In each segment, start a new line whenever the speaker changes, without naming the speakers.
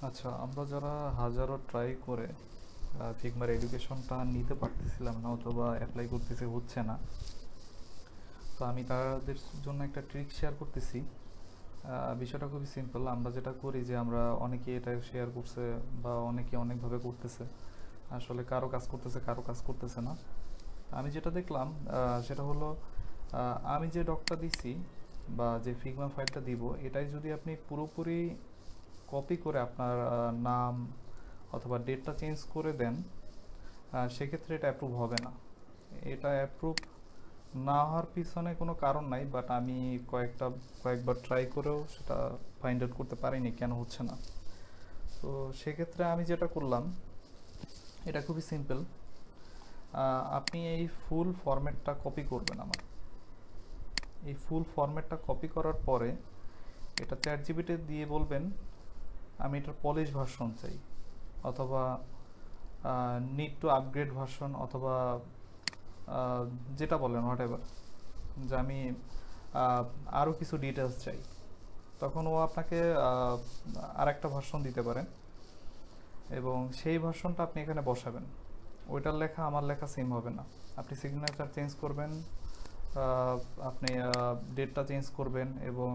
আচ্ছা, আমরা যারা হাজারো ট্রাই করে ফিগমার এডুকেশনটা নিতে পারতেছিলাম না অথবা অ্যাপ্লাই করতেছে হচ্ছে না, তো আমি তাদের জন্য একটা ট্রিক শেয়ার করতেছি। বিষয়টা খুবই সিম্পল। আমরা যেটা করি যে আমরা অনেকে এটা শেয়ার করছে বা অনেকে অনেকভাবে করতেছে, আসলে কারো কাজ করতেছে কারো কাজ করতেছে না। আমি যেটা দেখলাম সেটা হলো, আমি যে ডকটা দিছি বা যে ফিগমা ফাইলটা দিব, এটাই যদি আপনি পুরোপুরি কপি করে আপনার নাম অথবা ডেটটা চেঞ্জ করে দেন, সেক্ষেত্রে এটা অ্যাপ্রুভ হবে না। এটা অ্যাপ্রুভ না হওয়ার পিছনে কোনো কারণ নাই, বাট আমি কয়েকবার ট্রাই করেও সেটা ফাইন্ড আউট করতে পারিনি কেন হচ্ছে না। তো সেক্ষেত্রে আমি যেটা করলাম, এটা খুবই সিম্পল। আপনি এই ফুল ফরম্যাটটা কপি করবেন। এই ফুল ফরম্যাটটা কপি করার পরে এটা চ্যাট জিপিটি দিয়ে বলবেন আমি এটার পলিশ ভার্সন চাই, অথবা নিড টু আপগ্রেড ভার্সন, অথবা যেটা বলেন হোয়াট এভার, যে আমি আরও কিছু ডিটেলস চাই। তখন ও আপনাকে আর একটা ভার্সন দিতে পারে এবং সেই ভার্সনটা আপনি এখানে বসাবেন। ওইটার লেখা আমার লেখা সেম হবে না। আপনি সিগনেচার চেঞ্জ করবেন, আপনি ডেটটা চেঞ্জ করবেন এবং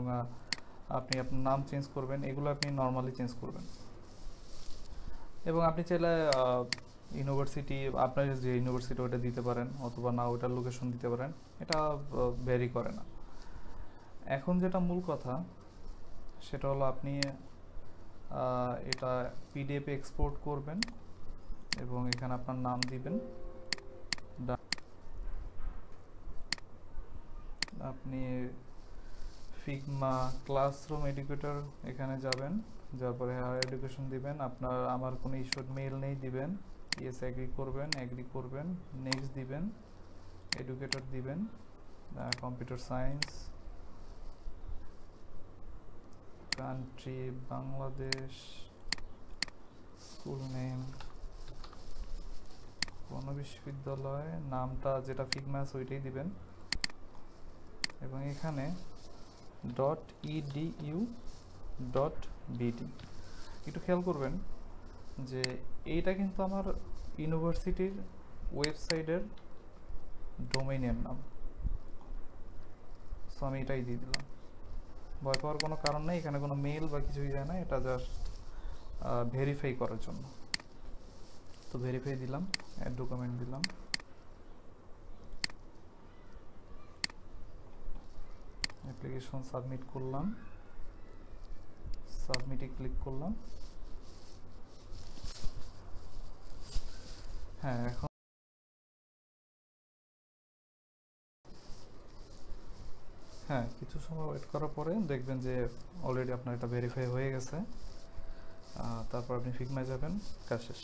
আপনি আপনার নাম চেঞ্জ করবেন। এগুলো আপনি নর্মালি চেঞ্জ করবেন। এবং আপনি চাইলে ইউনিভার্সিটি, আপনার যে ইউনিভার্সিটি ওটা দিতে পারেন, অথবা না ওইটার লোকেশন দিতে পারেন। এটা ভ্যারি করে না। এখন যেটা মূল কথা সেটা হলো, আপনি এটা পিডিএফে এক্সপোর্ট করবেন এবং এখানে আপনার নাম দিবেন। আপনি ফিগমা ক্লাসরুম এডুকেটর এখানে যাবেন, যাওয়ার পরে হায়ার এডুকেশন দিবেন। আপনার আমার কোনো ইস্যুড মেইল নেই দিবেন, ইয়েস অ্যাগ্রি করবেন, নেক্সট দিবেন, এডুকেটর দিবেন, computer science, country Bangladesh, school name কোন বিশ্ববিদ্যালয়, নামটা যেটা ফিগমাস ওইটাই দিবেন এবং এখানে .edu.bd। একটু খেয়াল করবেন যে এইটা কিন্তু আমার ইউনিভার্সিটির ওয়েবসাইটের ডোমেইনের নাম। সো আমি এটাই দিয়ে দিলাম। ভয় পাওয়ার কোনো কারণ নেই, এখানে কোনো মেল বা কিছুই যায় না, এটা জাস্ট ভেরিফাই করার জন্য। তো ভেরিফাই দিলাম, অ্যাড ডকুমেন্ট দিলাম, অ্যাপ্লিকেশন সাবমিট করলাম, সাবমিটে ক্লিক করলাম। হ্যাঁ, এখন কিছু সময় ওয়েট করার পরে দেখবেন যে অলরেডি আপনার এটা ভেরিফাই হয়ে গেছে। তারপর আপনি ফিগমায় যাবেন, কাজ শেষ।